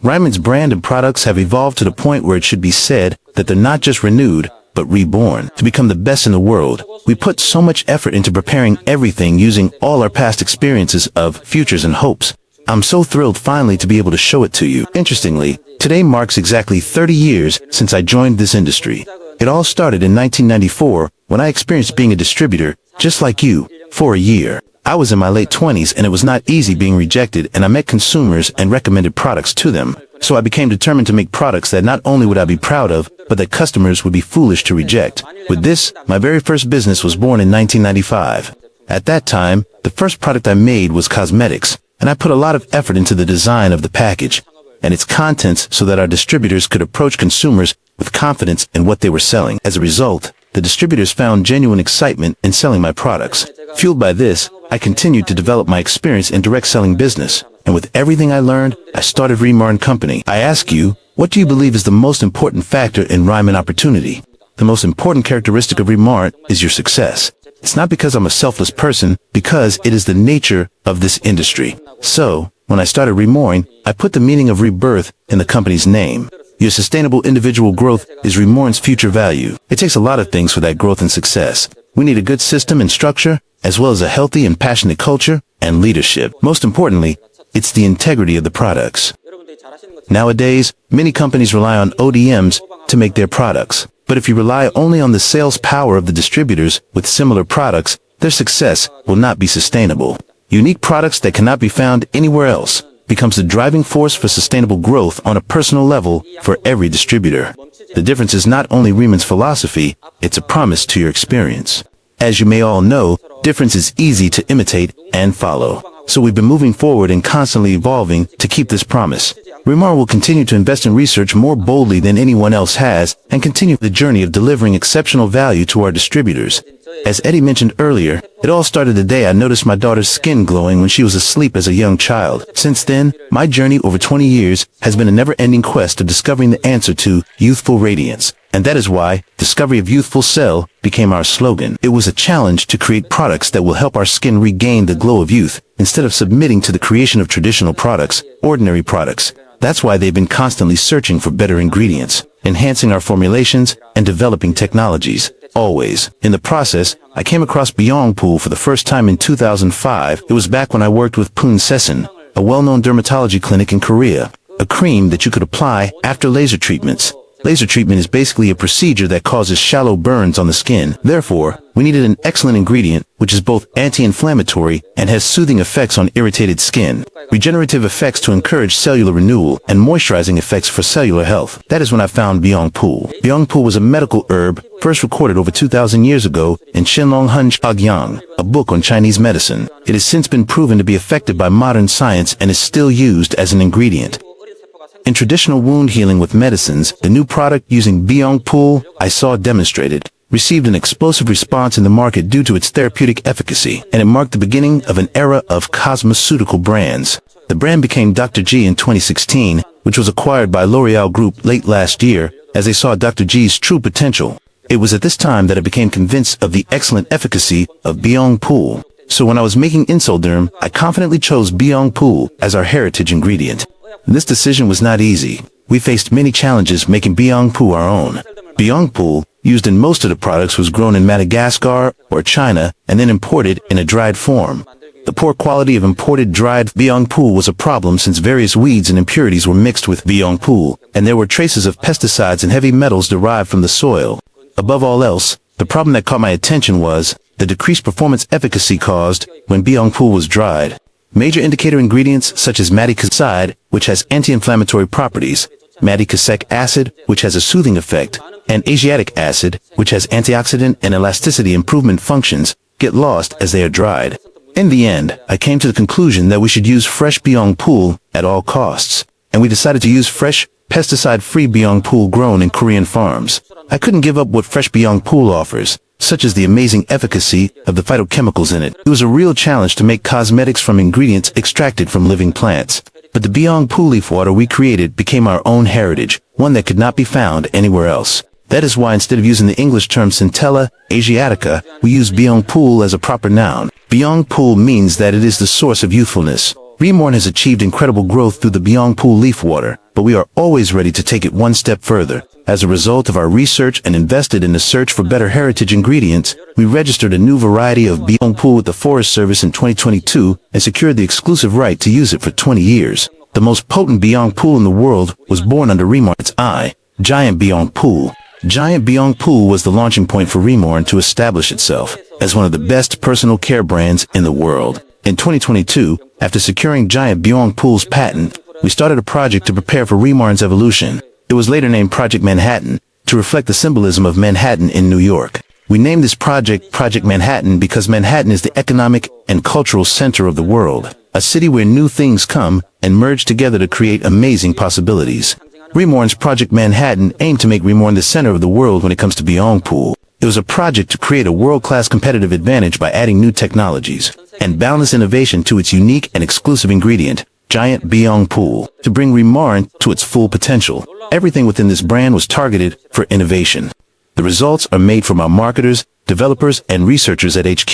Riman's brand and products have evolved to the point where it should be said that they're not just renewed, but reborn. To become the best in the world, we put so much effort into preparing everything using all our past experiences of futures and hopes. I'm so thrilled finally to be able to show it to you. Interestingly, today marks exactly 30 years since I joined this industry. It all started in 1994 when I experienced being a distributor, just like you, for a year. I was in my late 20s and it was not easy being rejected, and I met consumers and recommended products to them. So I became determined to make products that not only would I be proud of, but that customers would be foolish to reject. With this, my very first business was born in 1995. At that time, the first product I made was cosmetics, and I put a lot of effort into the design of the package and its contents so that our distributors could approach consumers with confidence in what they were selling. As a result, the distributors found genuine excitement in selling my products. Fueled by this, I continued to develop my experience in direct selling business, and with everything I learned, I started Riman Company. I ask you, what do you believe is the most important factor in Riman opportunity? The most important characteristic of Riman is your success. It's not because I'm a selfless person, because it is the nature of this industry. So, when I started Riman, I put the meaning of rebirth in the company's name. Your sustainable individual growth is Riman's future value. It takes a lot of things for that growth and success. We need a good system and structure, as well as a healthy and passionate culture and leadership. Most importantly, it's the integrity of the products. Nowadays, many companies rely on ODMs to make their products. But if you rely only on the sales power of the distributors with similar products, their success will not be sustainable. Unique products that cannot be found anywhere else becomes the driving force for sustainable growth on a personal level for every distributor. The difference is not only Riman's philosophy, it's a promise to your experience. As you may all know, difference is easy to imitate and follow. So we've been moving forward and constantly evolving to keep this promise. Riman will continue to invest in research more boldly than anyone else has and continue the journey of delivering exceptional value to our distributors. As Eddie mentioned earlier, it all started the day I noticed my daughter's skin glowing when she was asleep as a young child. Since then, my journey over 20 years has been a never-ending quest of discovering the answer to youthful radiance. And that is why Discovery of Youthful Cell became our slogan. It was a challenge to create products that will help our skin regain the glow of youth, instead of submitting to the creation of traditional products, ordinary products. That's why they've been constantly searching for better ingredients, enhancing our formulations, and developing technologies. Always. In the process, I came across Joong Hyun for the first time in 2005. It was back when I worked with Poon Sesan, a well-known dermatology clinic in Korea. A cream that you could apply after laser treatments. Laser treatment is basically a procedure that causes shallow burns on the skin. Therefore, we needed an excellent ingredient which is both anti-inflammatory and has soothing effects on irritated skin, regenerative effects to encourage cellular renewal, and moisturizing effects for cellular health. That is when I found Joong Hyun. Joong Hyun was a medical herb first recorded over 2,000 years ago in Shinlong Hun Chagyang, a book on Chinese medicine. It has since been proven to be effective by modern science and is still used as an ingredient. In traditional wound healing with medicines, the new product using Joong Hyun I saw demonstrated received an explosive response in the market due to its therapeutic efficacy, and it marked the beginning of an era of cosmeceutical brands. The brand became Dr. G in 2016, which was acquired by L'Oreal Group late last year, as they saw Dr. G's true potential. It was at this time that I became convinced of the excellent efficacy of Joong Hyun. So when I was making Insolderm, I confidently chose Joong Hyun as our heritage ingredient. This decision was not easy. We faced many challenges making Joong Hyun our own. Joong Hyun, used in most of the products, was grown in Madagascar or China and then imported in a dried form. The poor quality of imported dried Joong Hyun was a problem since various weeds and impurities were mixed with Joong Hyun, and there were traces of pesticides and heavy metals derived from the soil. Above all else, the problem that caught my attention was the decreased performance efficacy caused when Joong Hyun was dried. Major indicator ingredients such as madecasside, which has anti-inflammatory properties, madecassic acid, which has a soothing effect, and asiatic acid, which has antioxidant and elasticity improvement functions, get lost as they are dried. In the end, I came to the conclusion that we should use fresh Joong Hyun at all costs, and we decided to use fresh, pesticide-free Joong Hyun grown in Korean farms. I couldn't give up what fresh Joong Hyun offers, such as the amazing efficacy of the phytochemicals in it. It was a real challenge to make cosmetics from ingredients extracted from living plants. But the Joong Hyun leaf water we created became our own heritage, one that could not be found anywhere else. That is why instead of using the English term Centella Asiatica, we use Joong Hyun as a proper noun. Joong Hyun means that it is the source of youthfulness. Riman has achieved incredible growth through the Joong Hyun leaf water, but we are always ready to take it one step further. As a result of our research and invested in the search for better heritage ingredients, we registered a new variety of Byongpool with the Forest Service in 2022 and secured the exclusive right to use it for 20 years. The most potent Byongpool in the world was born under Riman's eye, Giant Byongpool. Giant Byongpool was the launching point for Riman to establish itself as one of the best personal care brands in the world. In 2022, after securing Giant Byongpool's patent, we started a project to prepare for Riman's evolution. It was later named Project Manhattan, to reflect the symbolism of Manhattan in New York. We named this project Project Manhattan because Manhattan is the economic and cultural center of the world, a city where new things come and merge together to create amazing possibilities. Riman's Project Manhattan aimed to make Riman the center of the world when it comes to Byongpool. It was a project to create a world-class competitive advantage by adding new technologies and boundless innovation to its unique and exclusive ingredient, Giant Byongpool, to bring Riman to its full potential. Everything within this brand was targeted for innovation. The results are made from our marketers, developers, and researchers at HQ.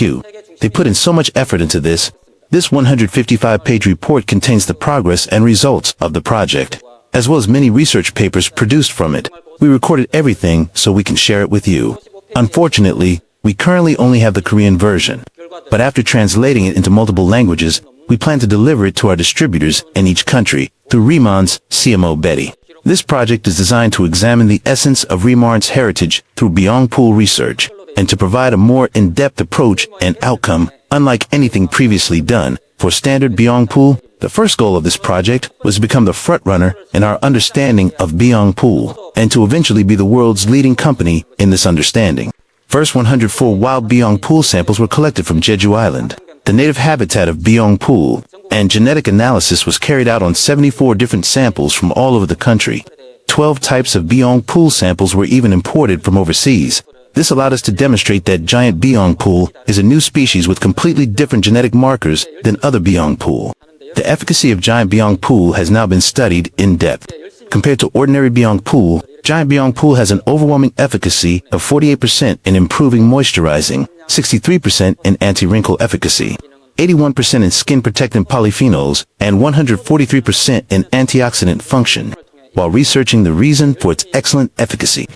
They put in so much effort into this. This 155-page report contains the progress and results of the project, as well as many research papers produced from it. We recorded everything so we can share it with you. Unfortunately, we currently only have the Korean version, but after translating it into multiple languages, we plan to deliver it to our distributors in each country through Riman's CMO KBeauty. This project is designed to examine the essence of Riman's heritage through Byongpool research and to provide a more in-depth approach and outcome, unlike anything previously done. For standard Byongpool, the first goal of this project was to become the front-runner in our understanding of Byongpool and to eventually be the world's leading company in this understanding. First 104 wild Byongpool samples were collected from Jeju Island, the native habitat of Byongpool, and genetic analysis was carried out on 74 different samples from all over the country. 12 types of Byongpool samples were even imported from overseas. This allowed us to demonstrate that Giant Byongpool is a new species with completely different genetic markers than other Byongpool. The efficacy of Giant Byongpool has now been studied in depth. Compared to ordinary Byongpool, Giant Byongpool has an overwhelming efficacy of 48% in improving moisturizing, 63% in anti-wrinkle efficacy, 81% in skin protectant polyphenols, and 143% in antioxidant function. While researching the reason for its excellent efficacy,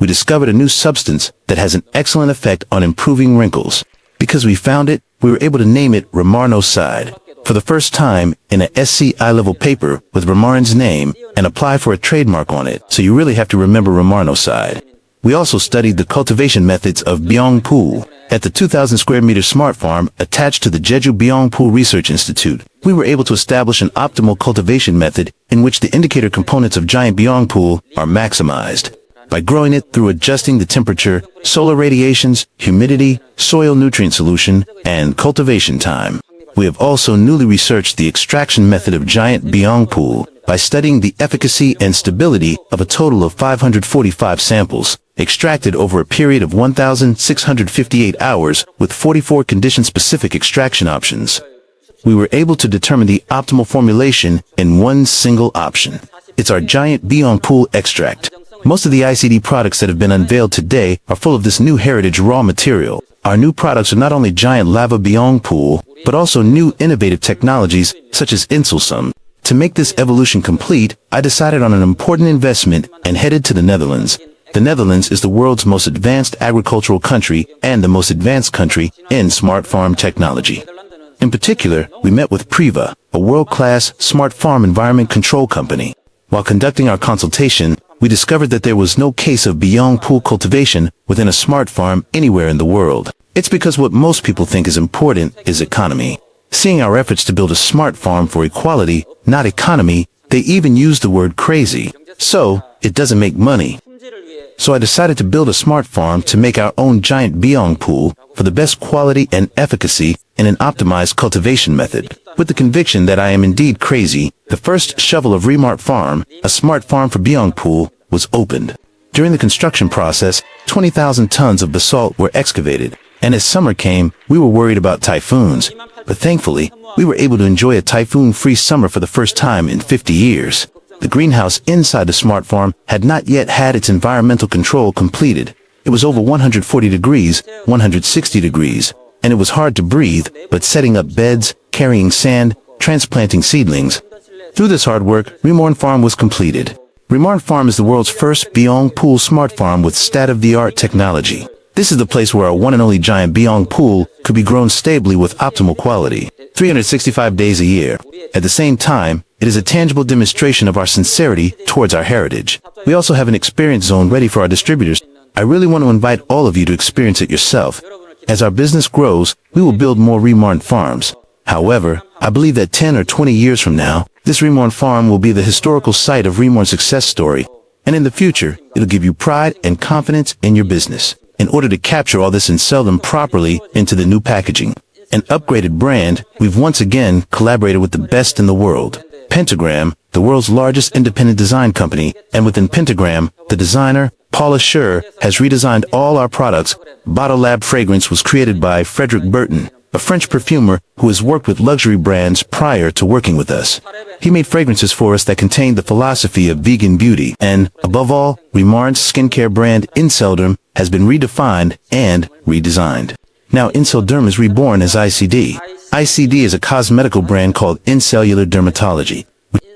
we discovered a new substance that has an excellent effect on improving wrinkles. Because we found it, we were able to name it Rimarnoside for the first time in a SCI level paper with Riman's name and apply for a trademark on it, so you really have to remember Rimarnoside. We also studied the cultivation methods of Byongpool at the 2,000 square meter smart farm attached to the Jeju Byongpool Research Institute. We were able to establish an optimal cultivation method in which the indicator components of Giant Byongpool are maximized by growing it through adjusting the temperature, solar radiations, humidity, soil nutrient solution, and cultivation time. We have also newly researched the extraction method of Giant Byongpool by studying the efficacy and stability of a total of 545 samples, extracted over a period of 1,658 hours with 44 condition-specific extraction options. We were able to determine the optimal formulation in one single option. It's our Giant Byongpool extract. Most of the ICD products that have been unveiled today are full of this new heritage raw material. Our new products are not only Giant Lava Byongpool, but also new innovative technologies such as Insulsum. To make this evolution complete, I decided on an important investment and headed to the Netherlands. The Netherlands is the world's most advanced agricultural country and the most advanced country in smart farm technology. In particular, we met with Priva, a world-class smart farm environment control company. While conducting our consultation, we discovered that there was no case of Byongpool cultivation within a smart farm anywhere in the world. It's because what most people think is important is economy. Seeing our efforts to build a smart farm for equality, not economy, they even use the word crazy. So, it doesn't make money. So I decided to build a smart farm to make our own Giant Byongpool for the best quality and efficacy in an optimized cultivation method. With the conviction that I am indeed crazy, the first shovel of Remart Farm, a smart farm for Byongpool, was opened. During the construction process, 20,000 tons of basalt were excavated, and as summer came, we were worried about typhoons. But thankfully, we were able to enjoy a typhoon-free summer for the first time in 50 years. The greenhouse inside the smart farm had not yet had its environmental control completed. It was over 140 degrees, 160 degrees, and it was hard to breathe, but setting up beds, carrying sand, transplanting seedlings, Through this hard work, Riman Farm was completed. Riman Farm is the world's first Byung Pool smart farm with state-of-the-art technology. This is the place where our one and only giant Byung Pool could be grown stably with optimal quality, 365 days a year. At the same time, it is a tangible demonstration of our sincerity towards our heritage. We also have an experience zone ready for our distributors. I really want to invite all of you to experience it yourself. As our business grows, we will build more Riman farms. However, I believe that 10 or 20 years from now, this Riman farm will be the historical site of Riman's success story. And in the future, it'll give you pride and confidence in your business. In order to capture all this and sell them properly into the new packaging, an upgraded brand, we've once again collaborated with the best in the world. Pentagram, the world's largest independent design company, and within Pentagram, the designer, Paula Scher, has redesigned all our products. Bottle Lab fragrance was created by Frederic Burton, a French perfumer who has worked with luxury brands prior to working with us. He made fragrances for us that contained the philosophy of vegan beauty, and, above all, Riman's skincare brand Incelderm has been redefined and redesigned. Now Incelderm is reborn as ICD. ICD is a cosmetical brand called Incellular Dermatology,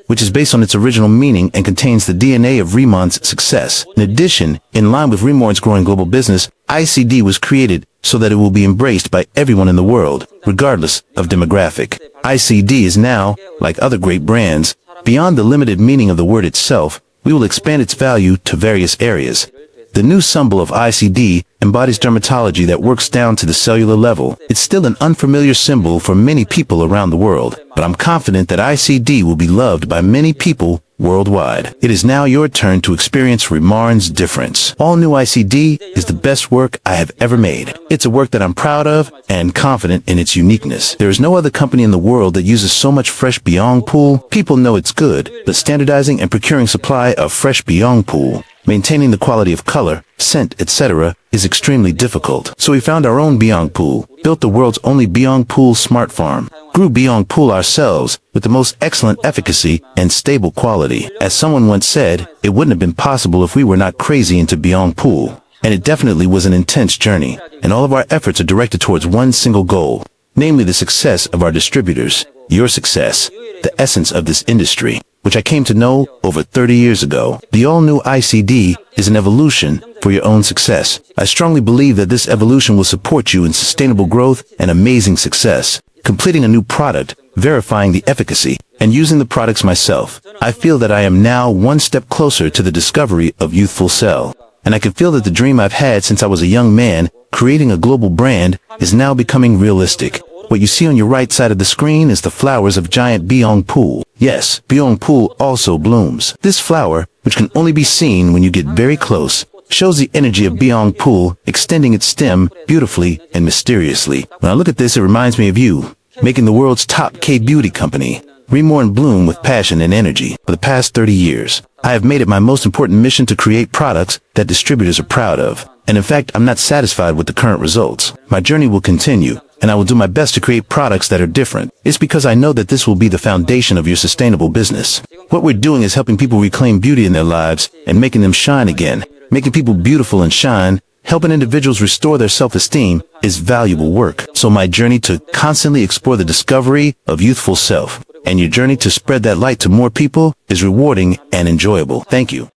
which is based on its original meaning and contains the DNA of Riman's success. In addition, in line with Riman's growing global business, ICD was created so that it will be embraced by everyone in the world, regardless of demographic. ICD is now, like other great brands, beyond the limited meaning of the word itself. We will expand its value to various areas. The new symbol of ICD embodies dermatology that works down to the cellular level. It's still an unfamiliar symbol for many people around the world, but I'm confident that ICD will be loved by many people worldwide. It is now your turn to experience Riman's difference. All new ICD is the best work I have ever made. It's a work that I'm proud of and confident in its uniqueness. There is no other company in the world that uses so much fresh Byung Pool. People know it's good, but standardizing and procuring supply of fresh Byung Pool, maintaining the quality of color, scent, etc. is extremely difficult. So we found our own Byung Pool, built the world's only Byung Pool smart farm, grew Byung Pool ourselves with the most excellent efficacy and stable quality. As someone once said, it wouldn't have been possible if we were not crazy into Byung Pool. And it definitely was an intense journey, and all of our efforts are directed towards one single goal, namely the success of our distributors, your success, the essence of this industry, which I came to know over 30 years ago. The all-new ICD is an evolution for your own success. I strongly believe that this evolution will support you in sustainable growth and amazing success. Completing a new product, verifying the efficacy, and using the products myself, I feel that I am now one step closer to the discovery of Youthful Cell. And I can feel that the dream I've had since I was a young man, creating a global brand, is now becoming realistic. What you see on your right side of the screen is the flowers of giant Byung Pool. Yes, Byung Pool also blooms. This flower, which can only be seen when you get very close, shows the energy of Byung Pool extending its stem beautifully and mysteriously. When I look at this, it reminds me of you, making the world's top KBeauty company. Riman bloom with passion and energy. For the past 30 years, I have made it my most important mission to create products that distributors are proud of. And in fact, I'm not satisfied with the current results. My journey will continue, and I will do my best to create products that are different. It's because I know that this will be the foundation of your sustainable business. What we're doing is helping people reclaim beauty in their lives and making them shine again. Making people beautiful and shine, helping individuals restore their self-esteem is valuable work. So my journey to constantly explore the discovery of youthful self, and your journey to spread that light to more people is rewarding and enjoyable. Thank you.